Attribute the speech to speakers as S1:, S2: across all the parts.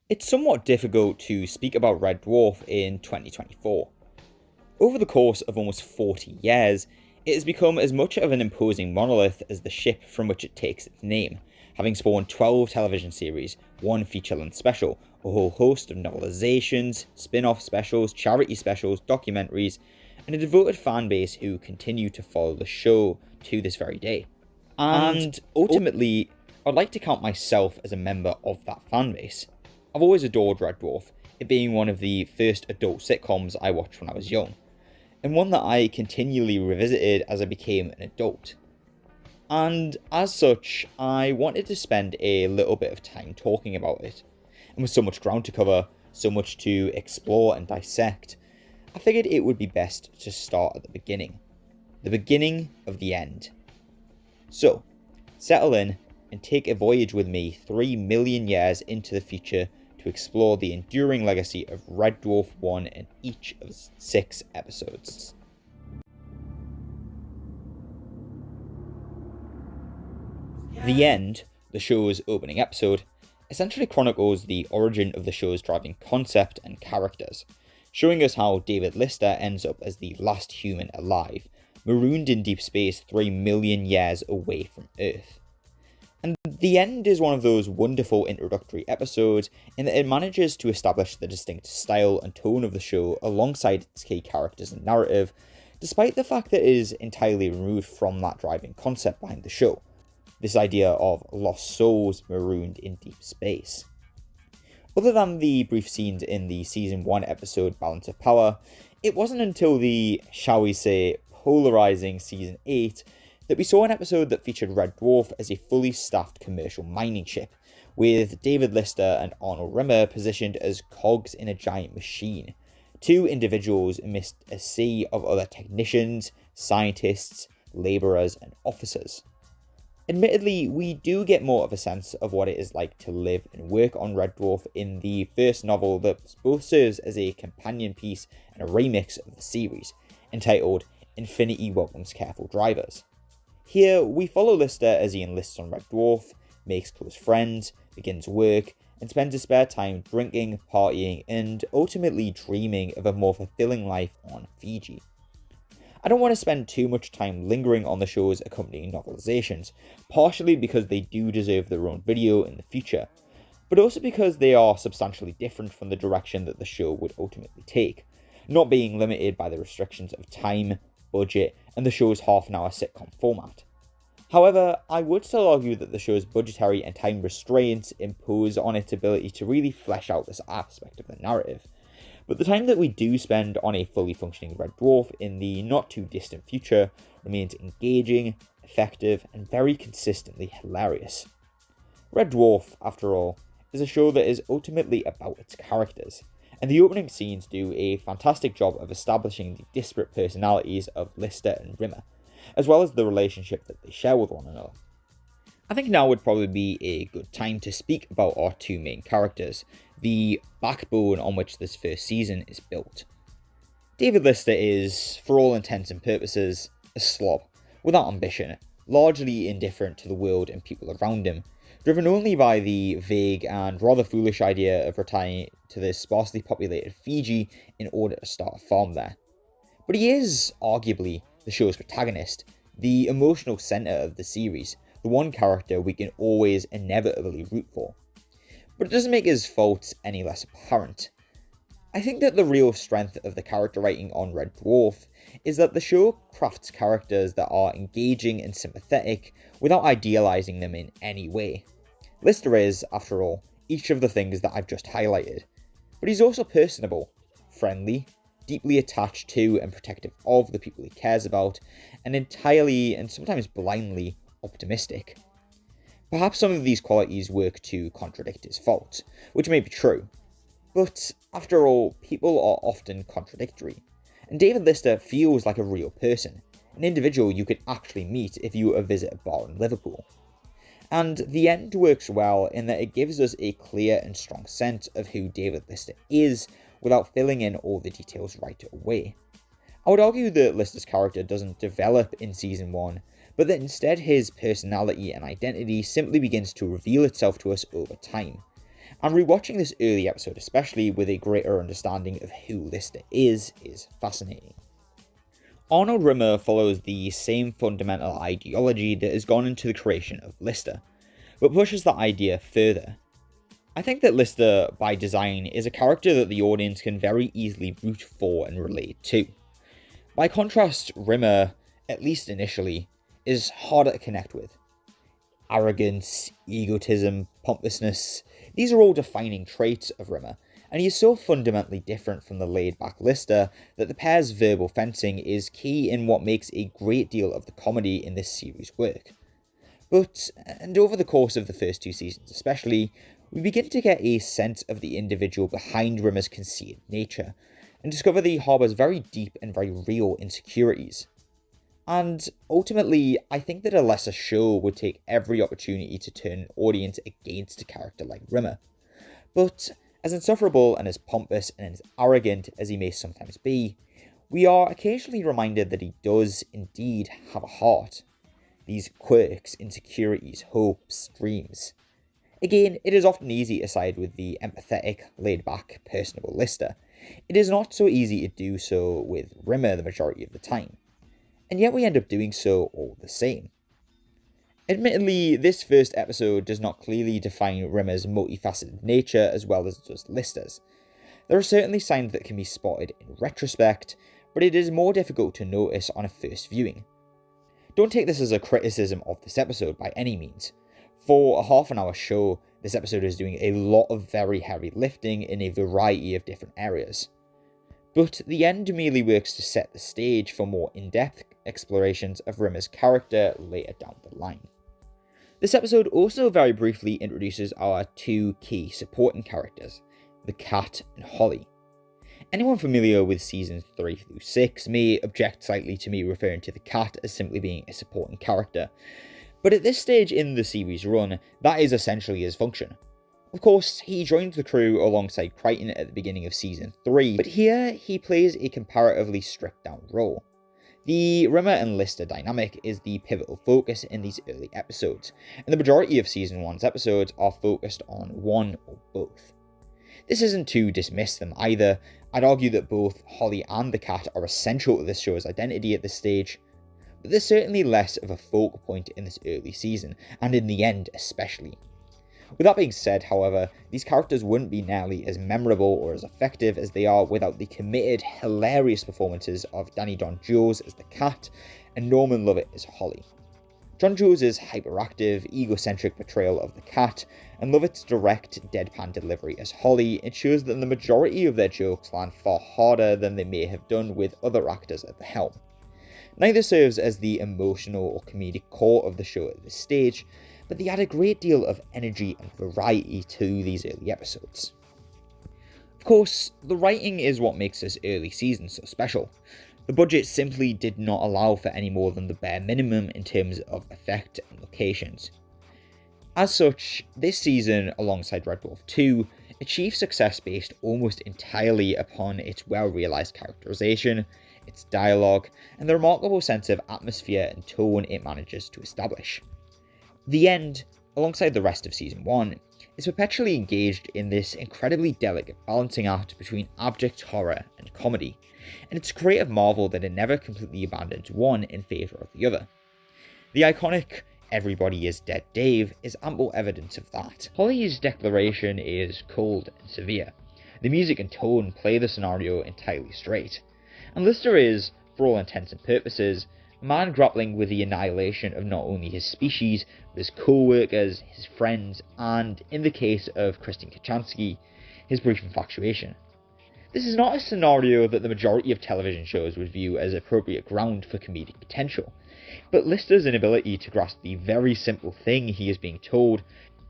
S1: It's somewhat difficult to speak about Red Dwarf in 2024. Over the course of almost 40 years, it has become as much of an imposing monolith as the ship from which it takes its name, having spawned 12 television series, one feature-length special, a whole host of novelizations, spin-off specials, charity specials, documentaries, and a devoted fan base who continue to follow the show to this very day. And ultimately, I'd like to count myself as a member of that fan base. I've always adored Red Dwarf, it being one of the first adult sitcoms I watched when I was young, and one that I continually revisited as I became an adult. And as such, I wanted to spend a little bit of time talking about it. And with so much ground to cover, so much to explore and dissect, I figured it would be best to start at the beginning of the end. So, settle in and take a voyage with me 3 million years into the future to explore the enduring legacy of Red Dwarf 1 in each of 6 episodes. The End, the show's opening episode, essentially chronicles the origin of the show's driving concept and characters, showing us how David Lister ends up as the last human alive, marooned in deep space 3 million years away from Earth. And The End is one of those wonderful introductory episodes in that it manages to establish the distinct style and tone of the show alongside its key characters and narrative, despite the fact that it is entirely removed from that driving concept behind the show, this idea of lost souls marooned in deep space. Other than the brief scenes in the Season 1 episode Balance of Power, it wasn't until the, shall we say, polarizing Season 8 that we saw an episode that featured Red Dwarf as a fully staffed commercial mining ship, with David Lister and Arnold Rimmer positioned as cogs in a giant machine, two individuals amidst a sea of other technicians, scientists, labourers and officers. Admittedly, we do get more of a sense of what it is like to live and work on Red Dwarf in the first novel that both serves as a companion piece and a remix of the series, entitled Infinity Welcomes Careful Drivers. Here, we follow Lister as he enlists on Red Dwarf, makes close friends, begins work, and spends his spare time drinking, partying, and ultimately dreaming of a more fulfilling life on Fiji. I don't want to spend too much time lingering on the show's accompanying novelizations, partially because they do deserve their own video in the future, but also because they are substantially different from the direction that the show would ultimately take, not being limited by the restrictions of time, budget, and the show's half-an-hour sitcom format. However, I would still argue that the show's budgetary and time restraints impose on its ability to really flesh out this aspect of the narrative. But the time that we do spend on a fully functioning Red Dwarf in the not-too-distant future remains engaging, effective, and very consistently hilarious. Red Dwarf, after all, is a show that is ultimately about its characters, and the opening scenes do a fantastic job of establishing the disparate personalities of Lister and Rimmer, as well as the relationship that they share with one another. I think now would probably be a good time to speak about our two main characters, the backbone on which this first season is built. David Lister is, for all intents and purposes, a slob, without ambition, largely indifferent to the world and people around him, driven only by the vague and rather foolish idea of retiring to this sparsely populated Fiji in order to start a farm there. But he is, arguably, the show's protagonist, the emotional centre of the series, the one character we can always inevitably root for. But it doesn't make his faults any less apparent. I think that the real strength of the character writing on Red Dwarf is that the show crafts characters that are engaging and sympathetic without idealising them in any way. Lister is, after all, each of the things that I've just highlighted, but he's also personable, friendly, deeply attached to and protective of the people he cares about, and entirely and sometimes blindly optimistic. Perhaps some of these qualities work to contradict his faults, which may be true, but after all, people are often contradictory, and David Lister feels like a real person, an individual you could actually meet if you were to visit a bar in Liverpool. And The End works well in that it gives us a clear and strong sense of who David Lister is without filling in all the details right away. I would argue that Lister's character doesn't develop in Season 1, but that instead his personality and identity simply begins to reveal itself to us over time. And rewatching this early episode, especially with a greater understanding of who Lister is fascinating. Arnold Rimmer follows the same fundamental ideology that has gone into the creation of Lister, but pushes that idea further. I think that Lister, by design, is a character that the audience can very easily root for and relate to. By contrast, Rimmer, at least initially, is harder to connect with. Arrogance, egotism, pompousness, these are all defining traits of Rimmer, and he is so fundamentally different from the laid-back Lister that the pair's verbal fencing is key in what makes a great deal of the comedy in this series work. But, and over the course of the first 2 seasons especially, we begin to get a sense of the individual behind Rimmer's conceited nature, and discover that he harbours very deep and very real insecurities. And ultimately, I think that a lesser show would take every opportunity to turn an audience against a character like Rimmer. But as insufferable and as pompous and as arrogant as he may sometimes be, we are occasionally reminded that he does indeed have a heart. These quirks, insecurities, hopes, dreams. Again, it is often easy to side with the empathetic, laid-back, personable Lister. It is not so easy to do so with Rimmer the majority of the time. And yet we end up doing so all the same. Admittedly, this first episode does not clearly define Rimmer's multifaceted nature as well as it does Lister's. There are certainly signs that can be spotted in retrospect, but it is more difficult to notice on a first viewing. Don't take this as a criticism of this episode by any means. For a half-an-hour show, this episode is doing a lot of very heavy lifting in a variety of different areas. But the end merely works to set the stage for more in-depth explorations of Rimmer's character later down the line. This episode also very briefly introduces our 2 key supporting characters, the Cat and Holly. Anyone familiar with seasons 3 through 6 may object slightly to me referring to the Cat as simply being a supporting character, but at this stage in the series run, that is essentially his function. Of course, he joins the crew alongside Crichton at the beginning of season 3, but here he plays a comparatively stripped down role. The Rimmer and Lister dynamic is the pivotal focus in these early episodes, and the majority of season 1's episodes are focused on one or both. This isn't to dismiss them either. I'd argue that both Holly and the Cat are essential to this show's identity at this stage, but there's certainly less of a focal point in this early season, and in the end especially. With that being said, however, these characters wouldn't be nearly as memorable or as effective as they are without the committed, hilarious performances of Danny John Jules as the Cat and Norman Lovett as Holly. John Jules' hyperactive, egocentric portrayal of the Cat, and Lovett's direct, deadpan delivery as Holly ensures that the majority of their jokes land far harder than they may have done with other actors at the helm. Neither serves as the emotional or comedic core of the show at this stage, but they add a great deal of energy and variety to these early episodes. Of course, the writing is what makes this early season so special. The budget simply did not allow for any more than the bare minimum in terms of effect and locations. As such, this season, alongside Red Dwarf II, achieved success based almost entirely upon its well-realised characterisation, its dialogue, and the remarkable sense of atmosphere and tone it manages to establish. The End, alongside the rest of Season 1, is perpetually engaged in this incredibly delicate balancing act between abject horror and comedy, and it's a creative marvel that it never completely abandons one in favour of the other. The iconic "Everybody is Dead Dave" is ample evidence of that. Holly's declaration is cold and severe. The music and tone play the scenario entirely straight, and Lister is, for all intents and purposes, a man grappling with the annihilation of not only his species, but his co-workers, his friends, and, in the case of Kristen Kachansky, his brief infatuation. This is not a scenario that the majority of television shows would view as appropriate ground for comedic potential, but Lister's inability to grasp the very simple thing he is being told,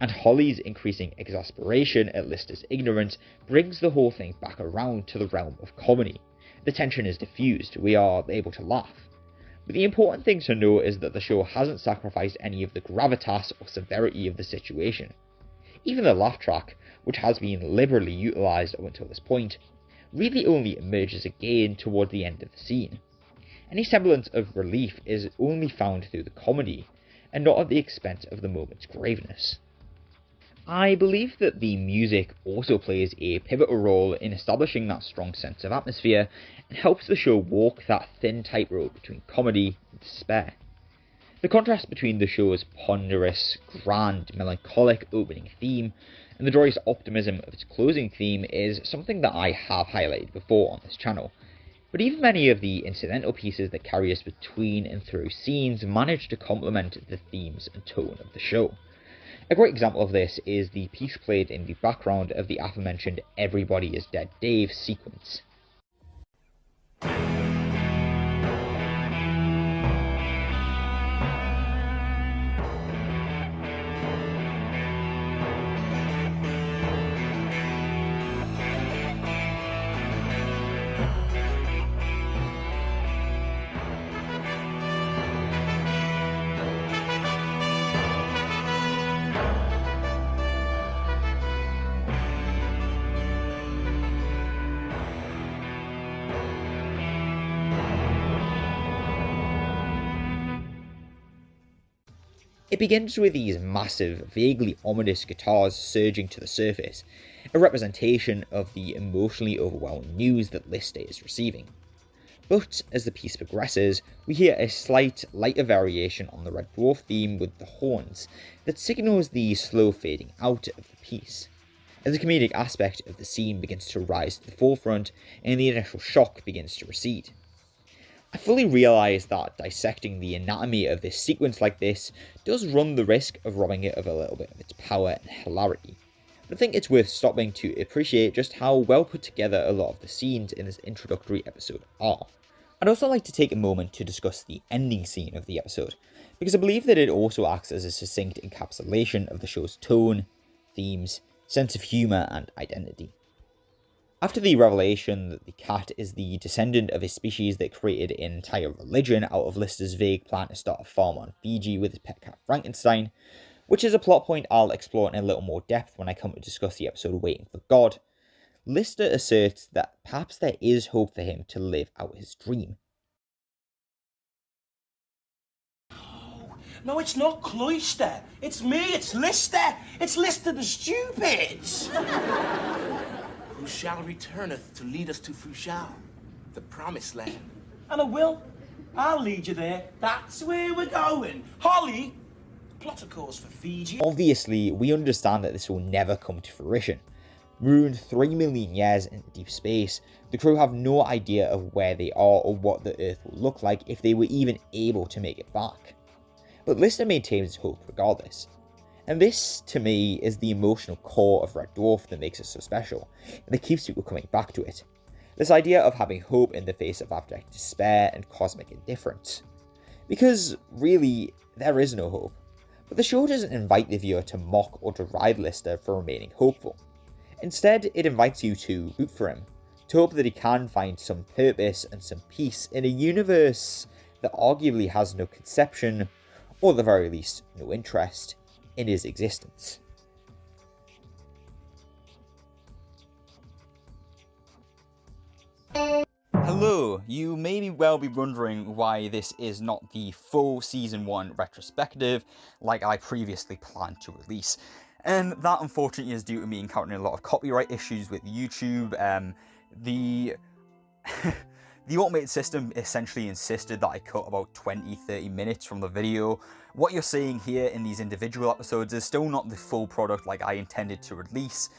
S1: and Holly's increasing exasperation at Lister's ignorance, brings the whole thing back around to the realm of comedy. The tension is diffused, we are able to laugh. But the important thing to note is that the show hasn't sacrificed any of the gravitas or severity of the situation. Even the laugh track, which has been liberally utilised up until this point, really only emerges again toward the end of the scene. Any semblance of relief is only found through the comedy, and not at the expense of the moment's graveness. I believe that the music also plays a pivotal role in establishing that strong sense of atmosphere and helps the show walk that thin tightrope between comedy and despair. The contrast between the show's ponderous, grand, melancholic opening theme and the joyous optimism of its closing theme is something that I have highlighted before on this channel. But even many of the incidental pieces that carry us between and through scenes manage to complement the themes and tone of the show. A great example of this is the piece played in the background of the aforementioned Everybody is Dead Dave sequence. It begins with these massive, vaguely ominous guitars surging to the surface, a representation of the emotionally overwhelming news that Lister is receiving. But as the piece progresses, we hear a slight, lighter variation on the Red Dwarf theme with the horns that signals the slow fading out of the piece, as the comedic aspect of the scene begins to rise to the forefront and the initial shock begins to recede. I fully realise that dissecting the anatomy of this sequence like this does run the risk of robbing it of a little bit of its power and hilarity, but I think it's worth stopping to appreciate just how well put together a lot of the scenes in this introductory episode are. I'd also like to take a moment to discuss the ending scene of the episode, because I believe that it also acts as a succinct encapsulation of the show's tone, themes, sense of humour and identity. After the revelation that the cat is the descendant of a species that created an entire religion out of Lister's vague plan to start a farm on Fiji with his pet cat Frankenstein, which is a plot point I'll explore in a little more depth when I come to discuss the episode Waiting for God, Lister asserts that perhaps there is hope for him to live out his dream.
S2: No, it's not Cloister. It's me, it's Lister. It's Lister the Stupid. Who shall returneth to lead us to Fushal, the promised land. And I will. I'll lead you there. That's where we're going. Holly, plot a course for Fiji.
S1: Obviously, we understand that this will never come to fruition. Marooned 3 million years into deep space, the crew have no idea of where they are or what the Earth will look like if they were even able to make it back. But Lister maintains hope regardless. And this, to me, is the emotional core of Red Dwarf that makes it so special, and that keeps people coming back to it. This idea of having hope in the face of abject despair and cosmic indifference. Because, really, there is no hope. But the show doesn't invite the viewer to mock or deride Lister for remaining hopeful. Instead, it invites you to root for him, to hope that he can find some purpose and some peace in a universe that arguably has no conception, or at the very least, no interest in his existence. Hello, you may well be wondering why this is not the full Season 1 retrospective like I previously planned to release. And that unfortunately is due to me encountering a lot of copyright issues with YouTube. The automated system essentially insisted that I cut about 20-30 minutes from the video. What you're seeing here in these individual episodes is still not the full product like I intended to release,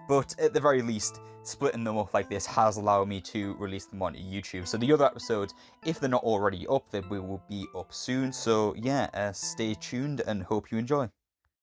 S1: but at the very least, splitting them up like this has allowed me to release them onto YouTube. So the other episodes, if they're not already up, they will be up soon. So yeah, stay tuned and hope you enjoy.